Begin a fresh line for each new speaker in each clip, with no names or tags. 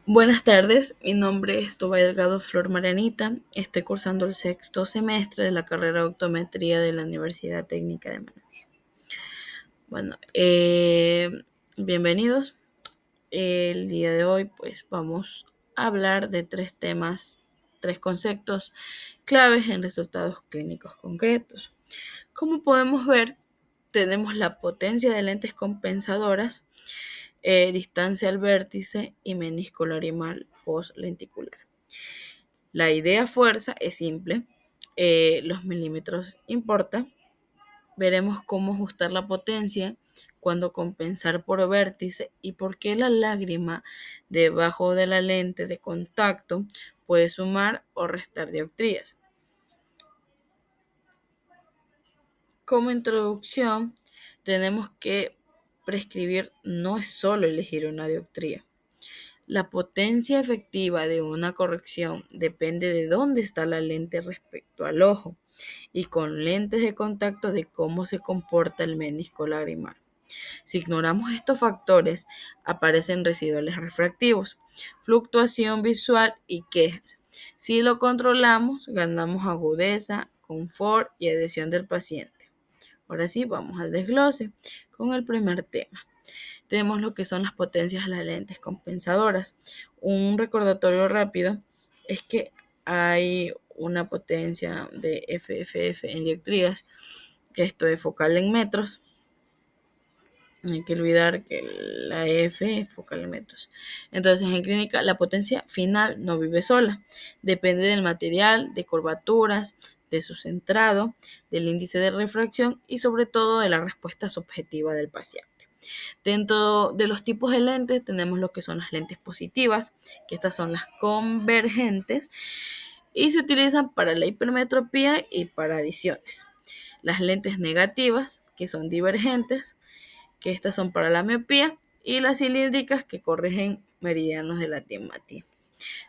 Buenas tardes, mi nombre es Toba Delgado Flor Marianita. Estoy cursando el sexto semestre de la carrera de optometría de la Universidad Técnica de Manabí. Bueno, bienvenidos. El día de hoy, pues vamos a hablar de tres temas, tres conceptos claves en resultados clínicos concretos. Como podemos ver, tenemos la potencia de lentes compensadoras, distancia al vértice y menisco larimal postlenticular. La idea fuerza es simple, los milímetros importan. Veremos cómo ajustar la potencia, cuándo compensar por vértice y por qué la lágrima debajo de la lente de contacto puede sumar o restar dioptrías. Como introducción, tenemos que prescribir no es solo elegir una dioptría. La potencia efectiva de una corrección depende de dónde está la lente respecto al ojo y con lentes de contacto de cómo se comporta el menisco lagrimal. Si ignoramos estos factores, aparecen residuales refractivos, fluctuación visual y quejas. Si lo controlamos, ganamos agudeza, confort y adhesión del paciente. Ahora sí, vamos al desglose con el primer tema. Tenemos lo que son las potencias de las lentes compensadoras. Un recordatorio rápido es que hay una potencia de FFF en dioptrías, que esto es focal en metros. No hay que olvidar que la F es focal en metros. Entonces, en clínica, la potencia final no vive sola. Depende del material, de curvaturas, de su centrado, del índice de refracción y sobre todo de la respuesta subjetiva del paciente. Dentro de los tipos de lentes tenemos lo que son las lentes positivas, que estas son las convergentes y se utilizan para la hipermetropía y para adiciones. Las lentes negativas, que son divergentes, que estas son para la miopía, y las cilíndricas, que corrigen meridianos de la astigmatismo.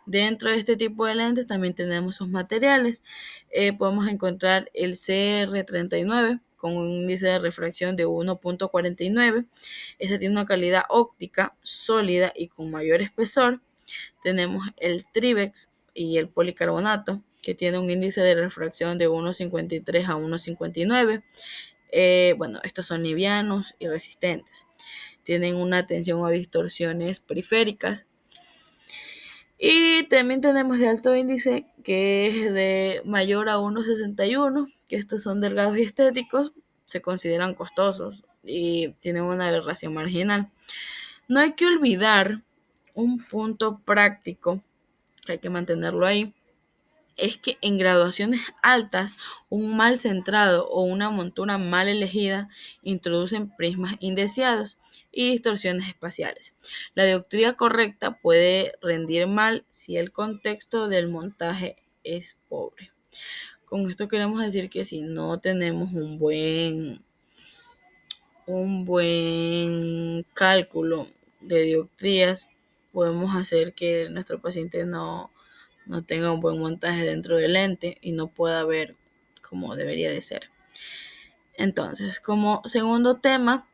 Dentro de este tipo de lentes también tenemos sus materiales. Podemos encontrar el CR39 con un índice de refracción de 1.49. Este tiene una calidad óptica sólida y con mayor espesor. Tenemos el Trivex y el policarbonato, que tiene un índice de refracción de 1.53 a 1.59. Bueno, estos son livianos y resistentes. Tienen una tensión o distorsiones periféricas. Y también tenemos de alto índice, que es de mayor a 1.61, que estos son delgados y estéticos, se consideran costosos y tienen una aberración marginal. No hay que olvidar un punto práctico, que hay que mantenerlo ahí, es que en graduaciones altas, un mal centrado o una montura mal elegida introducen prismas indeseados y distorsiones espaciales. La dioptría correcta puede rendir mal si el contexto del montaje es pobre. Con esto queremos decir que si no tenemos un buen cálculo de dioptrías, podemos hacer que nuestro paciente no tenga un buen montaje dentro del lente y no pueda ver como debería de ser. Entonces, como segundo tema,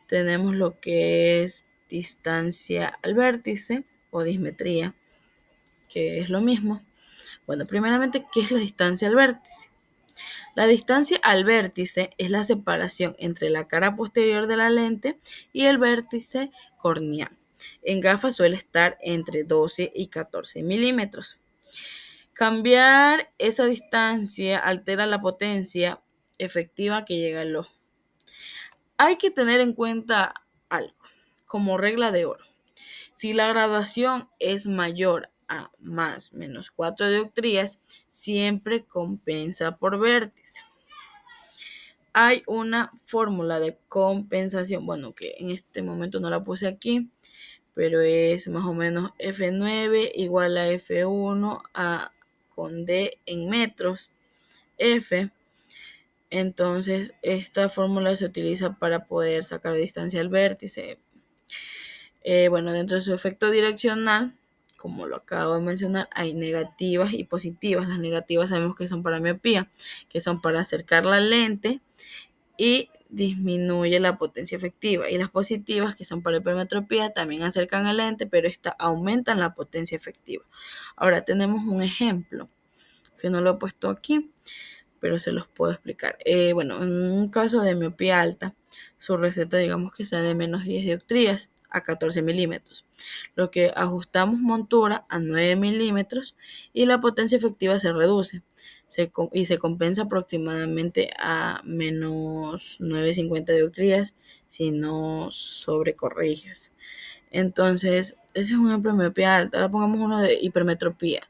tenemos lo que es distancia al vértice o dismetría, que es lo mismo. Bueno, primeramente, ¿qué es la distancia al vértice? La distancia al vértice es la separación entre la cara posterior de la lente y el vértice corneal. En gafas suele estar entre 12 y 14 milímetros. Cambiar esa distancia altera la potencia efectiva que llega al ojo. Hay que tener en cuenta algo, como regla de oro. Si la graduación es mayor a más menos 4 dioptrías, siempre compensa por vértice. Hay una fórmula de compensación, bueno, que en este momento no la puse aquí, pero es más o menos F9 igual a F1 con D en metros, F. Entonces, esta fórmula se utiliza para poder sacar distancia al vértice. Bueno, dentro de su efecto direccional, como lo acabo de mencionar, hay negativas y positivas. Las negativas sabemos que son para miopía, que son para acercar la lente y disminuye la potencia efectiva, y las positivas, que son para hipermetropía, también acercan el lente, pero estas aumentan la potencia efectiva. Ahora tenemos un ejemplo que no lo he puesto aquí, pero se los puedo explicar. Bueno, en un caso de miopía alta, su receta digamos que sea de menos 10 dioptrías a 14 milímetros, lo que ajustamos montura a 9 milímetros y la potencia efectiva se reduce y se compensa aproximadamente a menos 9,50 dioptrías si no sobrecorriges. Entonces, ese es un ejemplo de miopía alta. Ahora pongamos uno de hipermetropía.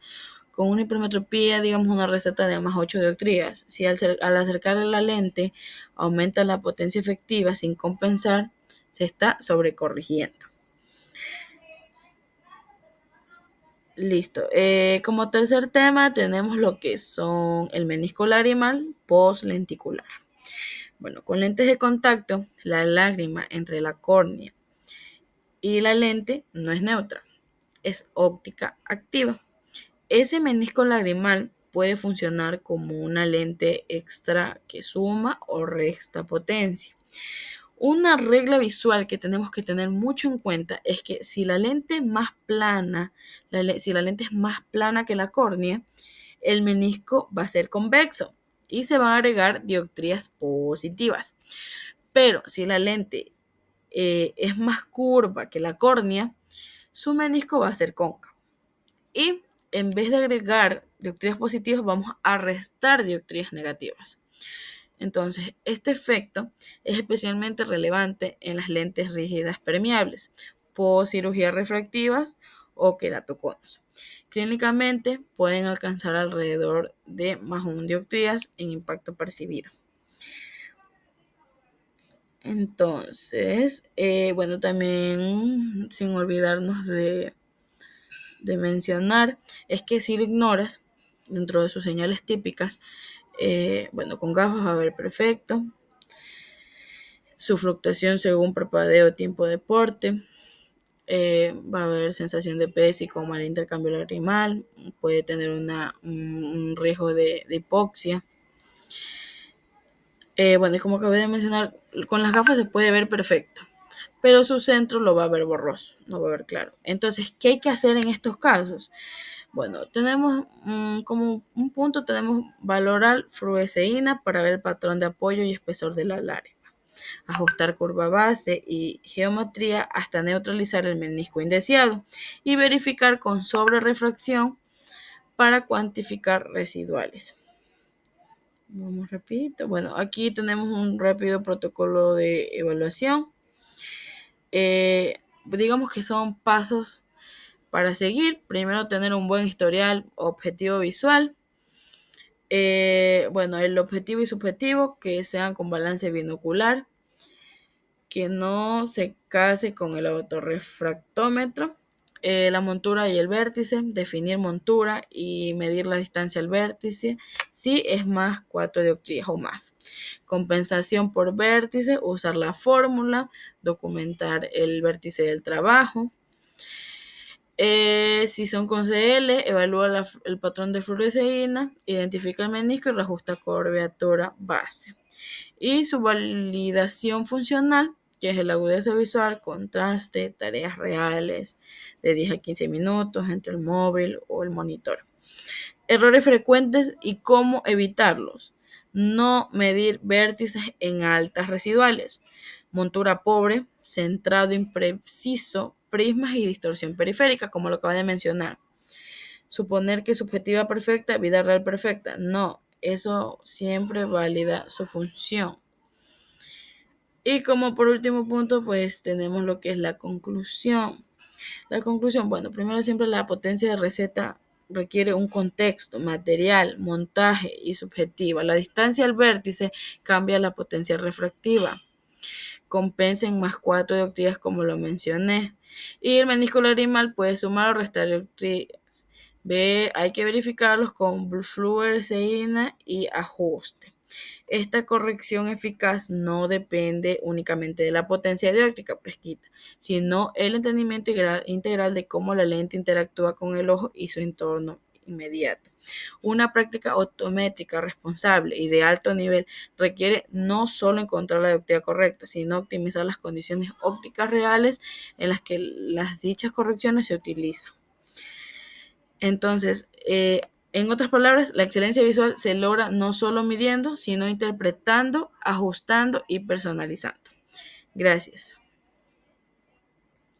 Con una hipermetropía, digamos una receta de más 8 dioptrías. Si al acercar la lente aumenta la potencia efectiva sin compensar, se está sobrecorrigiendo. Listo. Como tercer tema tenemos lo que son el menisco lagrimal postlenticular. Bueno, con lentes de contacto, la lágrima entre la córnea y la lente no es neutra, es óptica activa. Ese menisco lagrimal puede funcionar como una lente extra que suma o resta potencia. Una regla visual que tenemos que tener mucho en cuenta es que si la lente es más plana, si la lente es más plana que la córnea, el menisco va a ser convexo y se van a agregar dioptrías positivas. Pero si la lente es más curva que la córnea, su menisco va a ser cóncavo. Y en vez de agregar dioptrías positivas, vamos a restar dioptrías negativas. Entonces, este efecto es especialmente relevante en las lentes rígidas permeables, post cirugías refractivas o queratoconos. Clínicamente pueden alcanzar alrededor de más 1 dioptrías en impacto percibido. Entonces, bueno, también sin olvidarnos de mencionar, es que si lo ignoras, dentro de sus señales típicas, bueno, con gafas va a ver perfecto, su fluctuación según parpadeo, tiempo de porte, va a haber sensación de pez y como el intercambio lagrimal, puede tener un riesgo de hipoxia. Bueno, y como acabé de mencionar, con las gafas se puede ver perfecto, pero su centro lo va a ver borroso, no va a ver claro. Entonces, ¿qué hay que hacer en estos casos? Bueno, tenemos como un punto, tenemos valorar fluoresceína para ver el patrón de apoyo y espesor de la lágrima. Ajustar curva base y geometría hasta neutralizar el menisco indeseado y verificar con sobrerefracción para cuantificar residuales. Vamos rapidito. Bueno, aquí tenemos un rápido protocolo de evaluación. Digamos que son pasos para seguir. Primero, tener un buen historial objetivo visual. Bueno, el objetivo y subjetivo que sean con balance binocular, que no se case con el autorrefractómetro. La montura y el vértice, definir montura y medir la distancia al vértice si es más 4 dioptrías o más. Compensación por vértice, usar la fórmula, documentar el vértice del trabajo. Si son con CL, evalúa el patrón de fluoresceína, identifica el menisco y reajusta curvatura base. Y su validación funcional, que es el agudeza visual, contraste, tareas reales de 10 a 15 minutos entre el móvil o el monitor. Errores frecuentes y cómo evitarlos. No medir vértices en altas residuales. Montura pobre, centrado impreciso, prismas y distorsión periférica, como lo acabo de mencionar. Suponer que subjetiva perfecta, vida real perfecta. No, eso siempre valida su función. Y como por último punto, pues tenemos lo que es la conclusión. La conclusión, bueno, primero siempre la potencia de receta requiere un contexto, material, montaje y subjetiva. La distancia al vértice cambia la potencia refractiva. Compensen más 4 dioptrías como lo mencioné. Y el menisco lagrimal puede sumar o restar dioptrías. Hay que verificarlos con fluoresceína y ajuste. Esta corrección eficaz no depende únicamente de la potencia dióptrica prescrita, sino el entendimiento integral de cómo la lente interactúa con el ojo y su entorno inmediato. Una práctica optométrica responsable y de alto nivel requiere no solo encontrar la dioptría correcta, sino optimizar las condiciones ópticas reales en las que las dichas correcciones se utilizan. Entonces, en otras palabras, la excelencia visual se logra no solo midiendo, sino interpretando, ajustando y personalizando. Gracias.